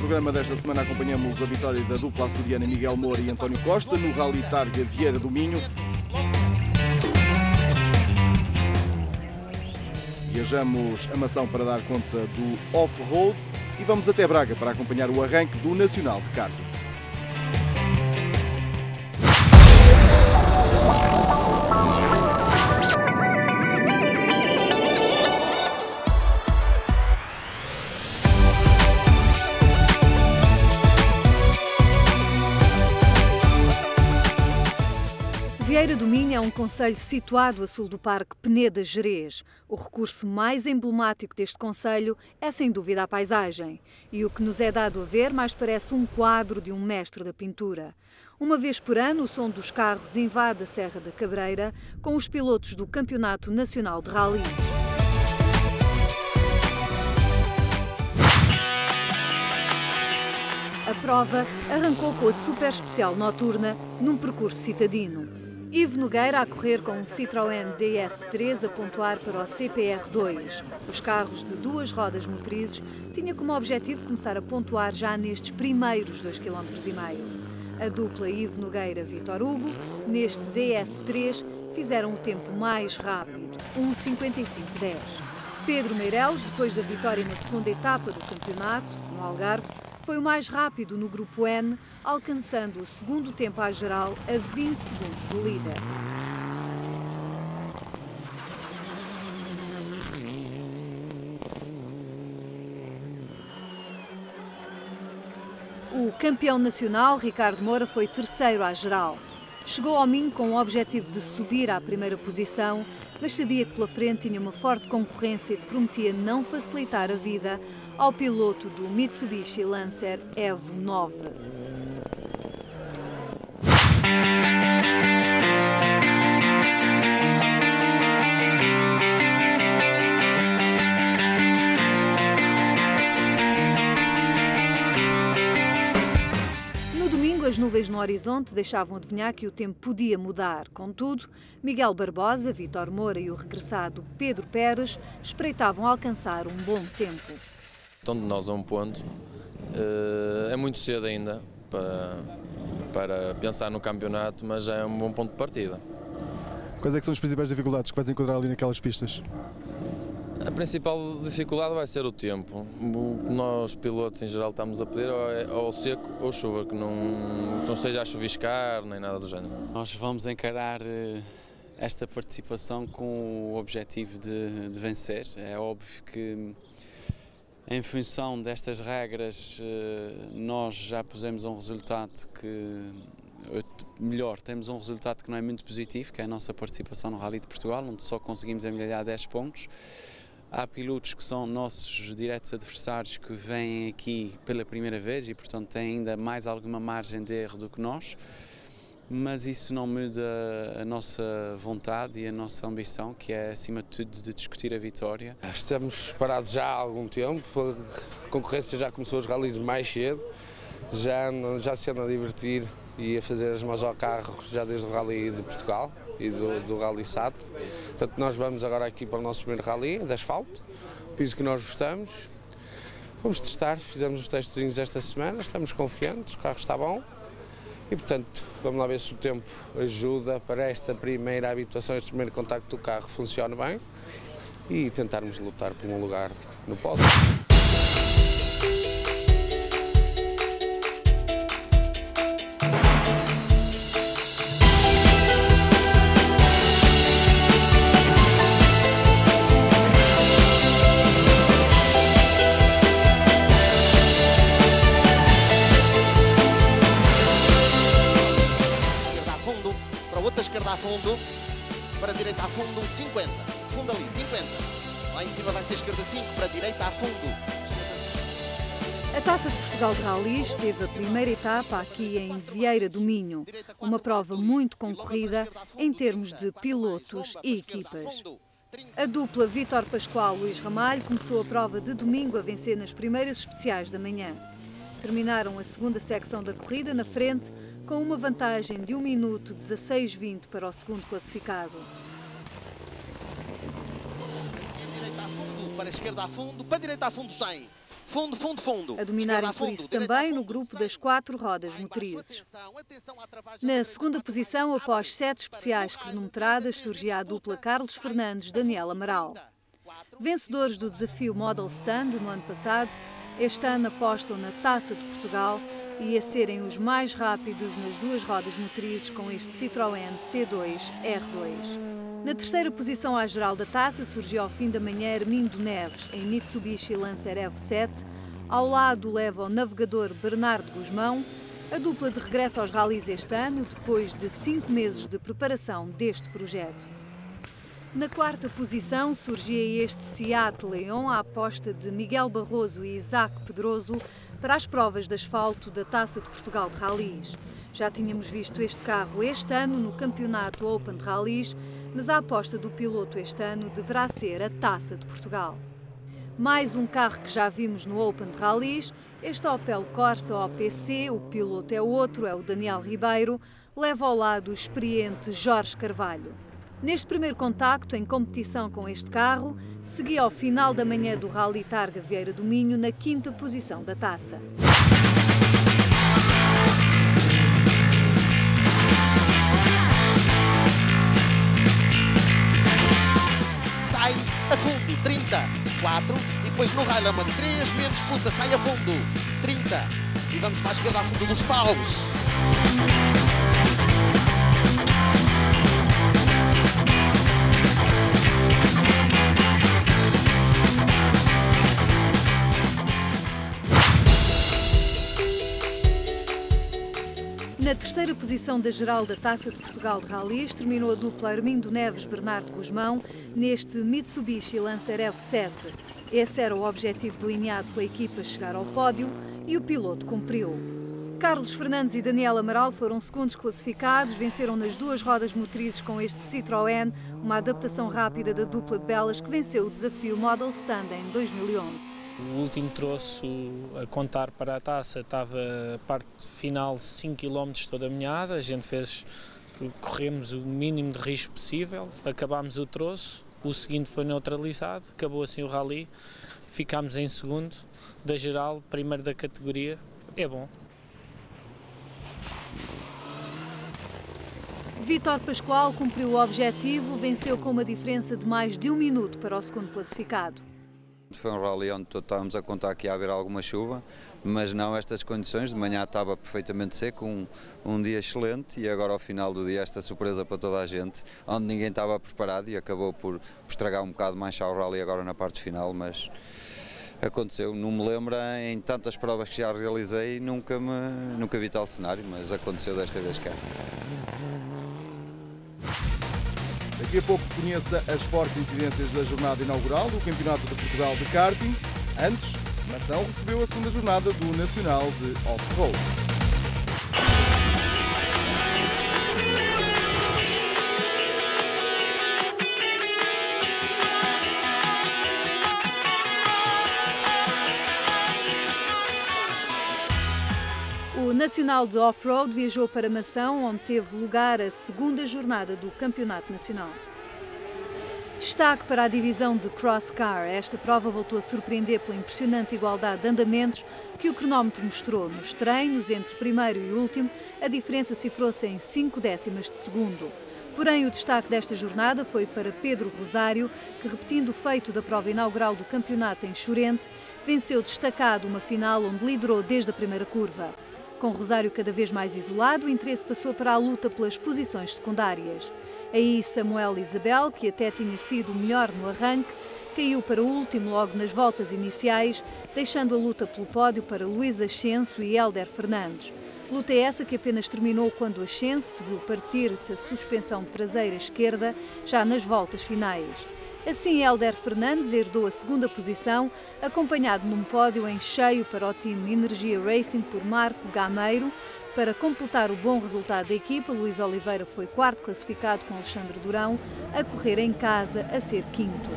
programa desta semana acompanhamos a vitória da dupla açoriana Miguel Moura e António Costa no Rally Targa Vieira do Minho. Viajamos a Mação para dar conta do off-road e vamos até Braga para acompanhar o arranque do Nacional de Karting. Vieira do Minho é um concelho situado a sul do Parque Peneda-Gerês. O recurso mais emblemático deste concelho é sem dúvida a paisagem. E o que nos é dado a ver mais parece um quadro de um mestre da pintura. Uma vez por ano, o som dos carros invade a Serra da Cabreira com os pilotos do Campeonato Nacional de Rally. A prova arrancou com a super especial noturna num percurso citadino. Ivo Nogueira a correr com um Citroën DS3 a pontuar para o CPR2. Os carros de duas rodas motrizes tinha como objetivo começar a pontuar já nestes primeiros 2,5 km. A dupla Ivo Nogueira-Vítor Hugo, neste DS3, fizeram o tempo mais rápido, 1:55:10. Pedro Meireles, depois da vitória na segunda etapa do campeonato, no Algarve, foi o mais rápido no Grupo N, alcançando o segundo tempo à geral a 20 segundos do líder. O campeão nacional, Ricardo Moura, foi terceiro à geral. Chegou ao Minho com o objetivo de subir à primeira posição, mas sabia que pela frente tinha uma forte concorrência que prometia não facilitar a vida ao piloto do Mitsubishi Lancer Evo 9. As nuvens no horizonte deixavam adivinhar que o tempo podia mudar. Contudo, Miguel Barbosa, Vítor Moura e o regressado Pedro Pérez espreitavam alcançar um bom tempo. Então, de nós a um ponto, é muito cedo ainda para pensar no campeonato, mas já é um bom ponto de partida. Quais é que são as principais dificuldades que vais encontrar ali naquelas pistas? A principal dificuldade vai ser o tempo. O que nós, pilotos em geral, estamos a pedir é ou seco ou chuva, que não esteja a chuviscar nem nada do género. Nós vamos encarar esta participação com o objetivo de vencer. É óbvio que, em função destas regras, nós já pusemos um resultado temos um resultado que não é muito positivo, que é a nossa participação no Rally de Portugal, onde só conseguimos emilhar 10 pontos. Há pilotos que são nossos diretos adversários que vêm aqui pela primeira vez e, portanto, têm ainda mais alguma margem de erro do que nós, mas isso não muda a nossa vontade e a nossa ambição, que é, acima de tudo, de discutir a vitória. Estamos parados já há algum tempo, a concorrência já começou os rallies mais cedo, já se anda a divertir e a fazer as mãos ao carro já desde o Rally de Portugal e do Rally SAT. Portanto, nós vamos agora aqui para o nosso primeiro rally de asfalto, piso que nós gostamos. Vamos testar, fizemos os testes esta semana, estamos confiantes, o carro está bom e, portanto, vamos lá ver se o tempo ajuda para esta primeira habituação, este primeiro contacto do carro funcione bem e tentarmos lutar por um lugar no pódio. Esquerda a fundo, para a direita a fundo, 50, fundo ali, 50, lá em cima vai ser esquerda 5, para a direita a fundo. A Taça de Portugal de Rally esteve a primeira etapa aqui em Vieira do Minho, uma prova muito concorrida em termos de pilotos e equipas. A dupla Vítor Pascoal-Luís Ramalho começou a prova de domingo a vencer nas primeiras especiais da manhã. Terminaram a segunda secção da corrida na frente, com uma vantagem de 1 minuto 16:20 para o segundo classificado. Direita a fundo, para a esquerda a fundo, para a direita a fundo 100. Fundo, fundo, fundo. A dominarem por isso também no grupo das 4 rodas motrizes. Na segunda posição, após 7 especiais cronometradas, surgia a dupla Carlos Fernandes-Daniel Amaral. Vencedores do desafio Model Stand no ano passado, este ano apostam na Taça de Portugal e a serem os mais rápidos nas 2 rodas motrizes com este Citroën C2 R2. Na terceira posição à geral da taça surgiu ao fim da manhã Armindo Neves, em Mitsubishi Lancer Evo 7. Ao lado leva o navegador Bernardo Guzmão, a dupla de regresso aos ralis este ano, depois de 5 meses de preparação deste projeto. Na quarta posição surgia este Seat Leon, à aposta de Miguel Barroso e Isaac Pedroso para as provas de asfalto da Taça de Portugal de Ralis. Já tínhamos visto este carro este ano no Campeonato Open de Ralis, mas a aposta do piloto este ano deverá ser a Taça de Portugal. Mais um carro que já vimos no Open de Ralis, este Opel Corsa OPC, o piloto é outro, é o Daniel Ribeiro, leva ao lado o experiente Jorge Carvalho. Neste primeiro contacto em competição com este carro, seguia ao final da manhã do Rally Targa Vieira do Minho na 5ª posição da taça. Sai a fundo, 30, 4, e depois no Highlandman 3, menos puta, sai a fundo, 30, e vamos para a esquerda ao fundo dos paus. Na terceira posição da geral da Taça de Portugal de Ralis, terminou a dupla Armindo Neves-Bernardo Guzmão neste Mitsubishi Lancer Evo 7. Esse era o objetivo delineado pela equipa chegar ao pódio e o piloto cumpriu. Carlos Fernandes e Daniel Amaral foram segundos classificados, venceram nas 2 rodas motrizes com este Citroën, uma adaptação rápida da dupla de Belas que venceu o desafio Model Stand em 2011. O último troço a contar para a taça estava a parte final 5 km toda alinhada, a gente corremos o mínimo de risco possível, acabámos o troço, o seguinte foi neutralizado, acabou assim o rally, ficámos em segundo da geral, primeiro da categoria, é bom. Vítor Pascoal cumpriu o objetivo, venceu com uma diferença de mais de 1 minuto para o segundo classificado. Foi um rally onde estávamos a contar que ia haver alguma chuva, mas não estas condições. De manhã estava perfeitamente seco, um dia excelente, e agora ao final do dia esta surpresa para toda a gente, onde ninguém estava preparado e acabou por estragar um bocado, manchar o rally agora na parte final, mas aconteceu. Não me lembro, em tantas provas que já realizei, nunca vi tal cenário, mas aconteceu desta vez cá. Daqui a pouco conheça as fortes incidências da jornada inaugural do Campeonato de Portugal de Karting. Antes, Mação recebeu a segunda jornada do Nacional de Off-Road. O Nacional de Off-Road viajou para Mação, onde teve lugar a segunda jornada do Campeonato Nacional. Destaque para a divisão de Cross Car. Esta prova voltou a surpreender pela impressionante igualdade de andamentos que o cronómetro mostrou. Nos treinos, entre primeiro e último, a diferença cifrou-se em 5 décimas de segundo. Porém, o destaque desta jornada foi para Pedro Rosário, que, repetindo o feito da prova inaugural do campeonato em Chorente, venceu destacado uma final onde liderou desde a primeira curva. Com Rosário cada vez mais isolado, o interesse passou para a luta pelas posições secundárias. Aí Samuel Isabel, que até tinha sido o melhor no arranque, caiu para o último logo nas voltas iniciais, deixando a luta pelo pódio para Luís Ascenso e Hélder Fernandes. Luta essa que apenas terminou quando Ascenso viu partir-se a suspensão traseira esquerda, já nas voltas finais. Assim, Hélder Fernandes herdou a segunda posição, acompanhado num pódio em cheio para o time Energia Racing por Marco Gameiro. Para completar o bom resultado da equipa, Luís Oliveira foi quarto classificado com Alexandre Durão, a correr em casa a ser quinto.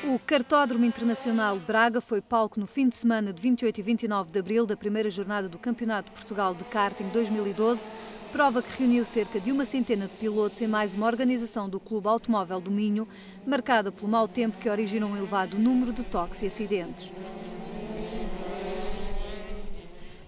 O Kartódromo Internacional de Braga foi palco no fim de semana de 28 e 29 de abril da primeira jornada do Campeonato de Portugal de Karting 2012, Prova que reuniu cerca de uma centena de pilotos em mais uma organização do Clube Automóvel do Minho, marcada pelo mau tempo que originou um elevado número de toques e acidentes.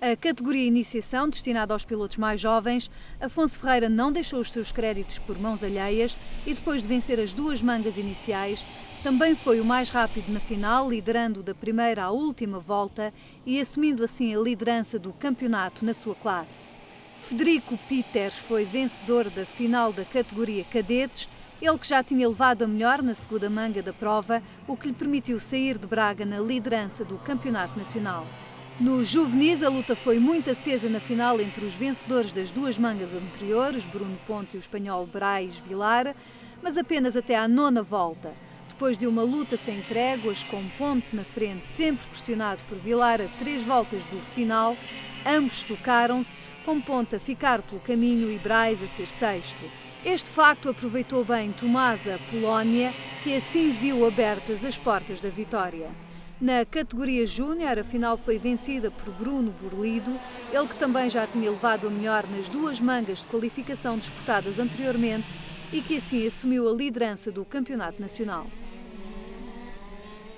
A categoria Iniciação, destinada aos pilotos mais jovens, Afonso Ferreira não deixou os seus créditos por mãos alheias e, depois de vencer as duas mangas iniciais, também foi o mais rápido na final, liderando da primeira à última volta e assumindo assim a liderança do campeonato na sua classe. Federico Peters foi vencedor da final da categoria Cadetes, ele que já tinha levado a melhor na segunda manga da prova, o que lhe permitiu sair de Braga na liderança do campeonato nacional. No juvenis, a luta foi muito acesa na final entre os vencedores das duas mangas anteriores, Bruno Ponte e o espanhol Brais Vilar, mas apenas até à nona volta. Depois de uma luta sem tréguas, com Ponte na frente, sempre pressionado por Vilar a 3 voltas do final, ambos tocaram-se, com Ponte a ficar pelo caminho e Brais a ser sexto. Este facto aproveitou bem Tomasa Polónia, que assim viu abertas as portas da vitória. Na categoria Júnior, a final foi vencida por Bruno Burlido, ele que também já tinha levado a melhor nas duas mangas de qualificação disputadas anteriormente e que assim assumiu a liderança do campeonato nacional.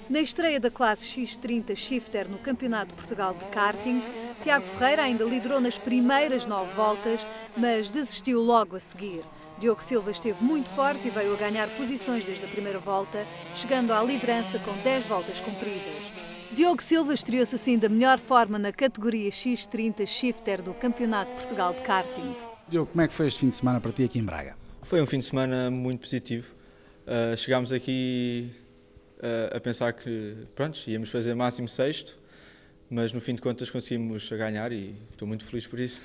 Na estreia da classe X30 Shifter no Campeonato de Portugal de Karting, Tiago Ferreira ainda liderou nas primeiras 9 voltas, mas desistiu logo a seguir. Diogo Silva esteve muito forte e veio a ganhar posições desde a primeira volta, chegando à liderança com 10 voltas cumpridas. Diogo Silva estreou-se assim da melhor forma na categoria X30 Shifter do Campeonato de Portugal de Karting. Diogo, como é que foi este fim de semana para ti aqui em Braga? Foi um fim de semana muito positivo. Chegámos aqui a pensar que pronto, íamos fazer máximo sexto, mas no fim de contas conseguimos ganhar e estou muito feliz por isso.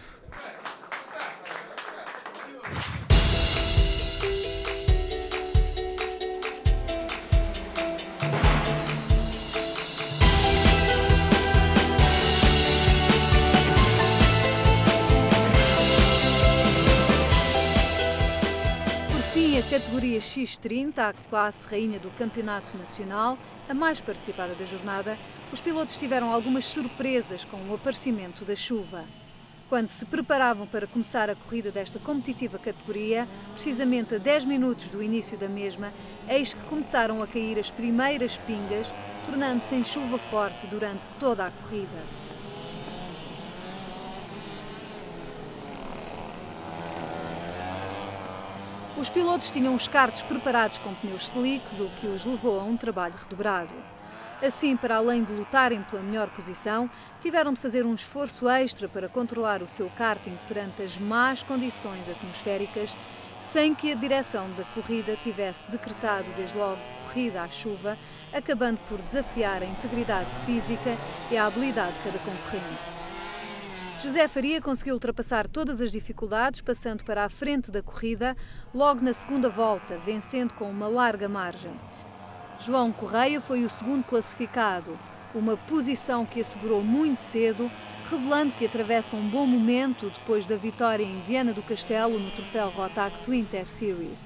A categoria X30, a classe rainha do Campeonato Nacional, a mais participada da jornada, os pilotos tiveram algumas surpresas com o aparecimento da chuva. Quando se preparavam para começar a corrida desta competitiva categoria, precisamente a 10 minutos do início da mesma, eis que começaram a cair as primeiras pingas, tornando-se em chuva forte durante toda a corrida. Os pilotos tinham os karts preparados com pneus slicks, o que os levou a um trabalho redobrado. Assim, para além de lutarem pela melhor posição, tiveram de fazer um esforço extra para controlar o seu karting perante as más condições atmosféricas, sem que a direção da corrida tivesse decretado desde logo corrida à chuva, acabando por desafiar a integridade física e a habilidade de cada concorrente. José Faria conseguiu ultrapassar todas as dificuldades, passando para a frente da corrida, logo na segunda volta, vencendo com uma larga margem. João Correia foi o segundo classificado, uma posição que assegurou muito cedo, revelando que atravessa um bom momento depois da vitória em Viana do Castelo no troféu Rotax Winter Series.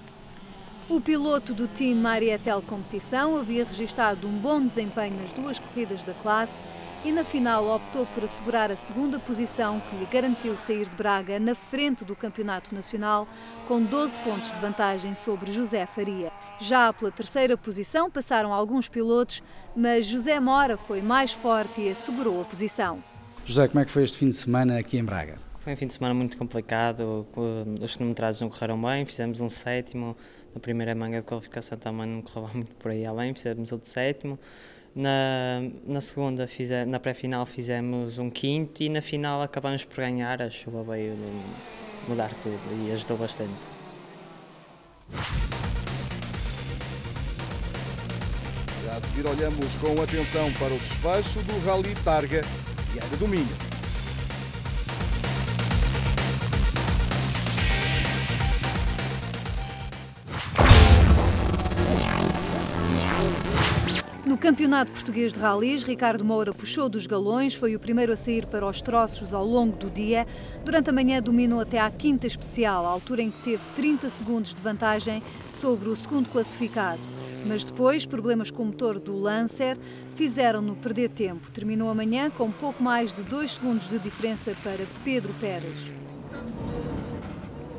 O piloto do Team Marietel Competição havia registado um bom desempenho nas duas corridas da classe e na final optou por assegurar a segunda posição que lhe garantiu sair de Braga na frente do Campeonato Nacional com 12 pontos de vantagem sobre José Faria. Já pela terceira posição passaram alguns pilotos, mas José Mora foi mais forte e assegurou a posição. José, como é que foi este fim de semana aqui em Braga? Foi um fim de semana muito complicado, os cronometrados não correram bem, fizemos um sétimo, na primeira manga de qualificação também não correu muito por aí além, fizemos outro sétimo. Na segunda, na pré-final, fizemos um quinto e na final acabamos por ganhar. A chuva veio mudar tudo e ajudou bastante. Já a seguir olhamos com atenção para o desfecho do Rally Targa Viana do Minho. No Campeonato Português de Rallys, Ricardo Moura puxou dos galões, foi o primeiro a sair para os troços ao longo do dia. Durante a manhã dominou até à quinta especial, à altura em que teve 30 segundos de vantagem sobre o segundo classificado. Mas depois, problemas com o motor do Lancer fizeram-no perder tempo. Terminou a manhã com pouco mais de 2 segundos de diferença para Pedro Pérez.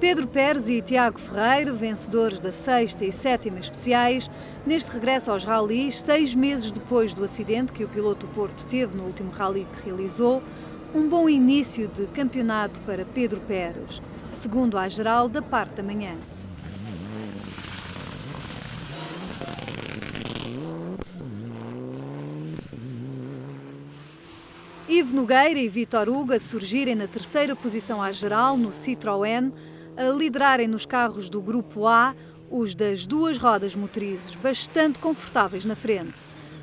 Pedro Pérez e Tiago Ferreira, vencedores da 6ª e 7ª especiais, neste regresso aos ralis, 6 meses depois do acidente que o piloto do Porto teve no último rally que realizou, um bom início de campeonato para Pedro Pérez, segundo à geral da parte da manhã. Ivo Nogueira e Vítor Hugo a surgirem na 3ª posição à geral no Citroën, a liderarem nos carros do Grupo A, os das 2 rodas motrizes, bastante confortáveis na frente.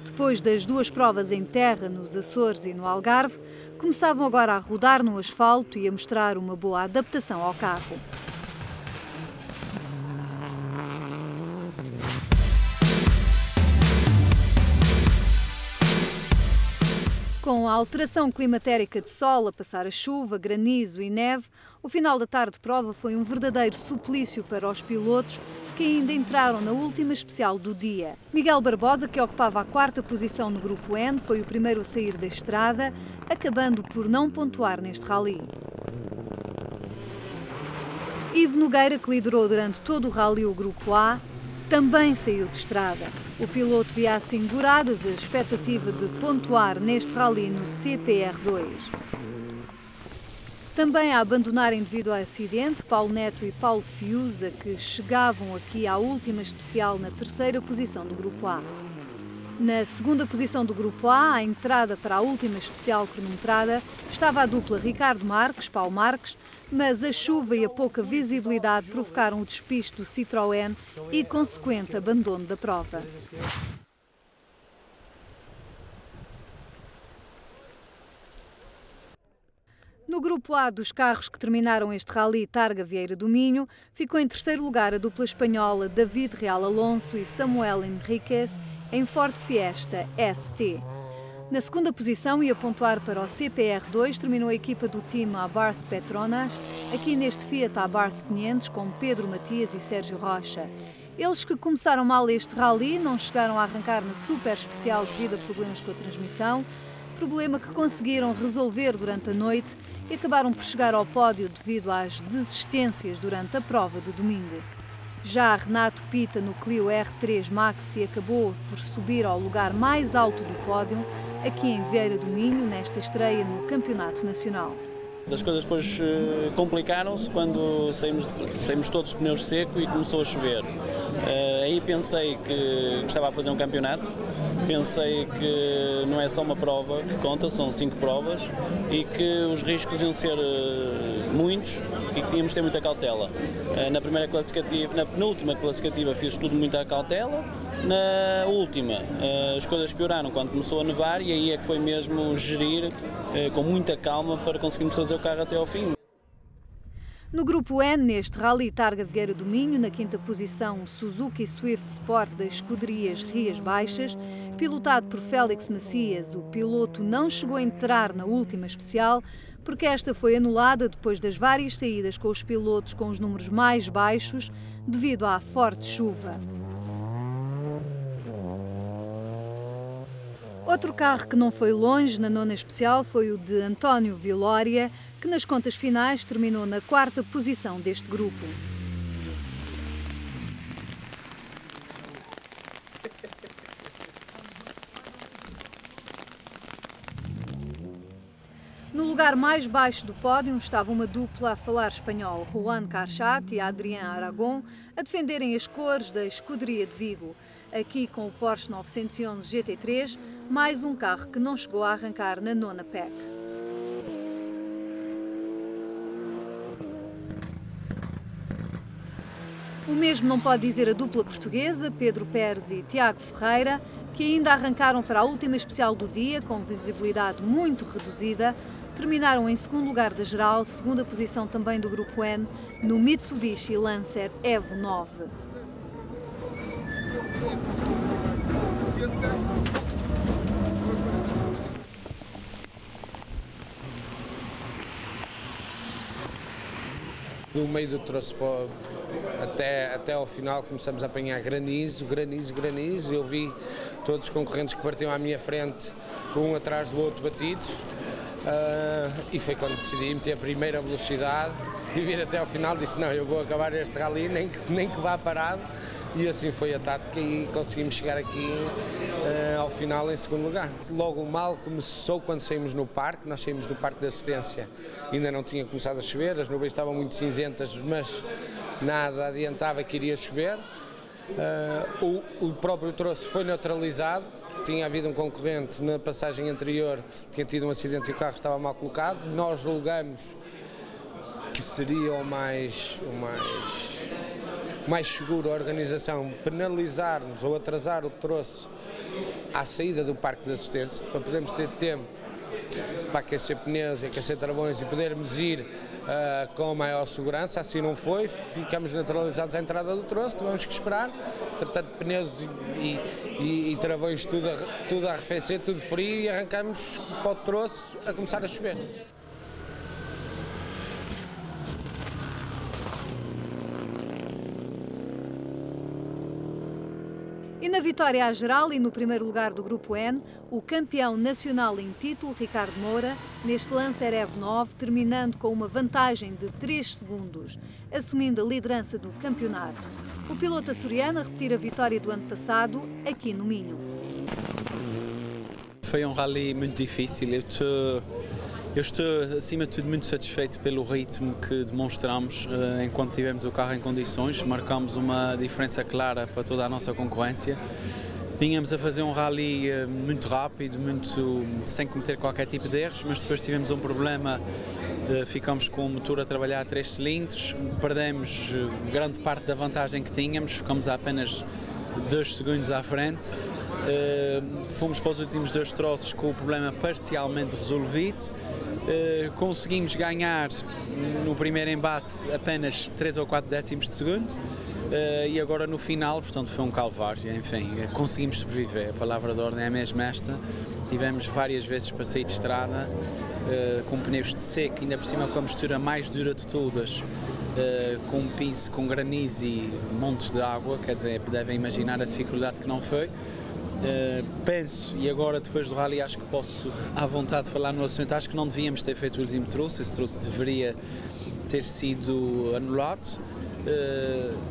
Depois das 2 provas em terra, nos Açores e no Algarve, começavam agora a rodar no asfalto e a mostrar uma boa adaptação ao carro. Com a alteração climatérica de sol a passar a chuva, granizo e neve, o final da tarde de prova foi um verdadeiro suplício para os pilotos que ainda entraram na última especial do dia. Miguel Barbosa, que ocupava a 4ª posição no Grupo N, foi o primeiro a sair da estrada, acabando por não pontuar neste rally. Ivo Nogueira, que liderou durante todo o rally o Grupo A, também saiu de estrada. O piloto via assim goradas a expectativa de pontuar neste rally no CPR2. Também a abandonarem devido ao acidente, Paulo Neto e Paulo Fiuza, que chegavam aqui à última especial na 3ª posição do Grupo A. Na 2ª posição do Grupo A, à entrada para a última especial cronometrada, estava a dupla Ricardo Marques, Paulo Marques, mas a chuva e a pouca visibilidade provocaram o despiste do Citroën e consequente abandono da prova. No Grupo A dos carros que terminaram este rally Targa Vieira do Minho, ficou em 3º lugar a dupla espanhola David Real Alonso e Samuel Henríquez em Ford Fiesta ST. Na 2ª posição e a pontuar para o CPR2 terminou a equipa do time Abarth Petronas, aqui neste Fiat Abarth 500 com Pedro Matias e Sérgio Rocha. Eles que começaram mal este rally não chegaram a arrancar na super especial devido a problemas com a transmissão, problema que conseguiram resolver durante a noite e acabaram por chegar ao pódio devido às desistências durante a prova de domingo. Já Renato Pita no Clio R3 Maxi acabou por subir ao lugar mais alto do pódio, aqui em Vieira do Minho, nesta estreia no Campeonato Nacional. As coisas depois complicaram-se quando saímos todos de pneus secos e começou a chover. Aí pensei que estava a fazer um campeonato, pensei que não é só uma prova que conta, são 5 provas e que os riscos iam ser muitos e que tínhamos de ter muita cautela. Na penúltima classificativa fiz tudo muita cautela, na última as coisas pioraram quando começou a nevar e aí é que foi mesmo gerir com muita calma para conseguirmos trazer o carro até ao fim. No Grupo N, neste Rally Targa Vieira do Minho, na 5ª posição, o Suzuki Swift Sport das escuderias Rias Baixas, pilotado por Félix Macias, o piloto não chegou a entrar na última especial, porque esta foi anulada depois das várias saídas com os pilotos com os números mais baixos, devido à forte chuva. Outro carro que não foi longe na 9ª especial foi o de António Vilória, que nas contas finais terminou na 4ª posição deste grupo. No lugar mais baixo do pódio estava uma dupla a falar espanhol, Juan Carchat e Adrián Aragon, a defenderem as cores da escuderia de Vigo. Aqui com o Porsche 911 GT3, mais um carro que não chegou a arrancar na 9ª PEC. O mesmo não pode dizer a dupla portuguesa, Pedro Pérez e Tiago Ferreira, que ainda arrancaram para a última especial do dia, com visibilidade muito reduzida, terminaram em 2º lugar da geral, 2ª posição também do Grupo N, no Mitsubishi Lancer Evo 9. Do meio do troço até ao final começamos a apanhar granizo, eu vi todos os concorrentes que partiam à minha frente, um atrás do outro batidos. e foi quando decidi meter a primeira velocidade e vir até ao final, disse não, eu vou acabar este rally nem que vá parado, e assim foi a tática e conseguimos chegar aqui ao final em segundo lugar. Logo o mal começou quando saímos no parque, nós saímos do parque de assistência, ainda não tinha começado a chover, as nuvens estavam muito cinzentas, mas nada adiantava que iria chover. O próprio troço foi neutralizado, tinha havido um concorrente na passagem anterior, tinha tido um acidente e o carro estava mal colocado, nós julgamos que seria o mais seguro a organização penalizar-nos ou atrasar o troço à saída do parque de assistência, para podermos ter tempo para aquecer pneus e aquecer travões e podermos ir com maior segurança. Assim não foi, ficamos neutralizados à entrada do troço, tivemos que esperar, tratando de pneus e travões tudo a arrefecer, tudo frio, e arrancamos para o troço a começar a chover. E na vitória à geral e no primeiro lugar do Grupo N, o campeão nacional em título, Ricardo Moura, neste Lancer EV 9, terminando com uma vantagem de 3 segundos, assumindo a liderança do campeonato. O piloto açoriano a repetir a vitória do ano passado, aqui no Minho. Foi um rally muito difícil. Eu estou, acima de tudo, muito satisfeito pelo ritmo que demonstramos enquanto tivemos o carro em condições. Marcamos uma diferença clara para toda a nossa concorrência. Vínhamos a fazer um rally muito rápido, sem cometer qualquer tipo de erros, mas depois tivemos um problema, ficamos com o motor a trabalhar a 3 cilindros, perdemos grande parte da vantagem que tínhamos, ficamos a apenas 2 segundos à frente. Fomos para os últimos 2 troços com o problema parcialmente resolvido. Conseguimos ganhar no primeiro embate apenas 3 ou 4 décimos de segundo, e agora no final, portanto, foi um calvário. Enfim, conseguimos sobreviver, a palavra de ordem é mesmo esta. Tivemos várias vezes para sair de estrada com pneus de seco, ainda por cima com a mistura mais dura de todas, com um piso com granizo e montes de água, quer dizer, devem imaginar a dificuldade que não foi. Penso, e agora depois do rally acho que posso à vontade falar no assunto, acho que não devíamos ter feito o último troço, esse troço deveria ter sido anulado.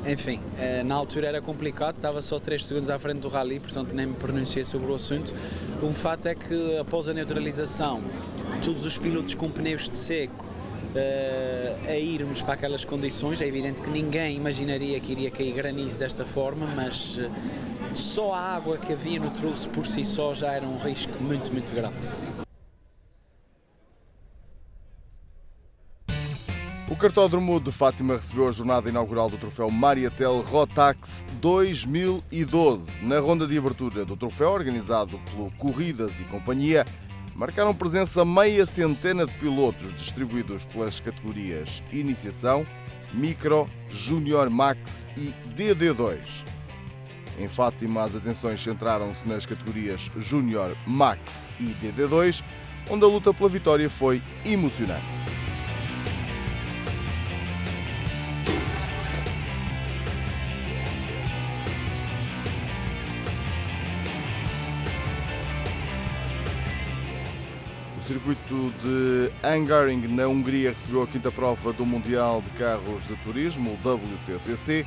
Enfim, na altura era complicado, estava só 3 segundos à frente do rally, portanto nem me pronunciei sobre o assunto. O fato é que após a neutralização, todos os pilotos com pneus de seco a irmos para aquelas condições, é evidente que ninguém imaginaria que iria cair granizo desta forma, mas só a água que havia no troço por si só já era um risco muito, muito grande. O cartódromo de Fátima recebeu a jornada inaugural do troféu Mariatel Rotax 2012. Na ronda de abertura do troféu, organizado pelo Corridas e Companhia, marcaram presença meia centena de pilotos distribuídos pelas categorias Iniciação, Micro, Júnior Max e DD2. Em Fátima, as atenções centraram-se nas categorias Júnior, Max e DD2, onde a luta pela vitória foi emocionante. O circuito de Hungaroring, na Hungria, recebeu a 5ª prova do Mundial de Carros de Turismo, o WTCC,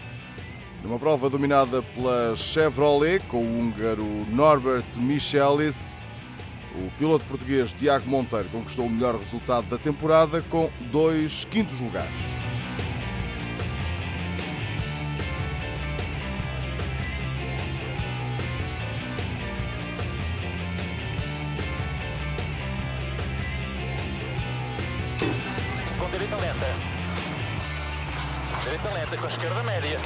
numa prova dominada pela Chevrolet, com o húngaro Norbert Michelis. O piloto português Tiago Monteiro conquistou o melhor resultado da temporada, com 2 quintos lugares. Com direita lenta, com esquerda média.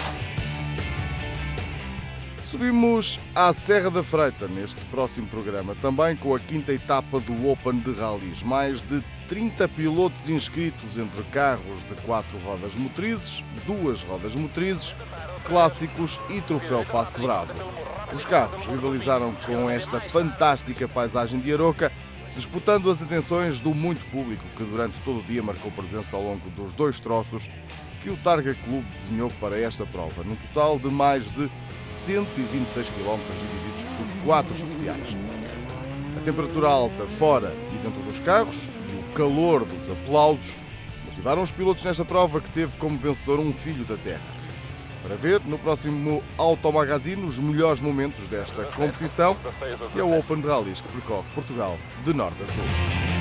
Subimos à Serra da Freita neste próximo programa, também com a 5ª etapa do Open de Rallys. Mais de 30 pilotos inscritos entre carros de 4 rodas motrizes, 2 rodas motrizes, clássicos e troféu Fast Bravo. Os carros rivalizaram com esta fantástica paisagem de Aroca, disputando as atenções do muito público que durante todo o dia marcou presença ao longo dos 2 troços que o Targa Clube desenhou para esta prova, num total de mais de 126 km divididos por 4 especiais. A temperatura alta fora e dentro dos carros e o calor dos aplausos motivaram os pilotos nesta prova que teve como vencedor um filho da terra. Para ver no próximo Automagazine os melhores momentos desta competição, que é o Open de Rallys que percorre Portugal de norte a sul.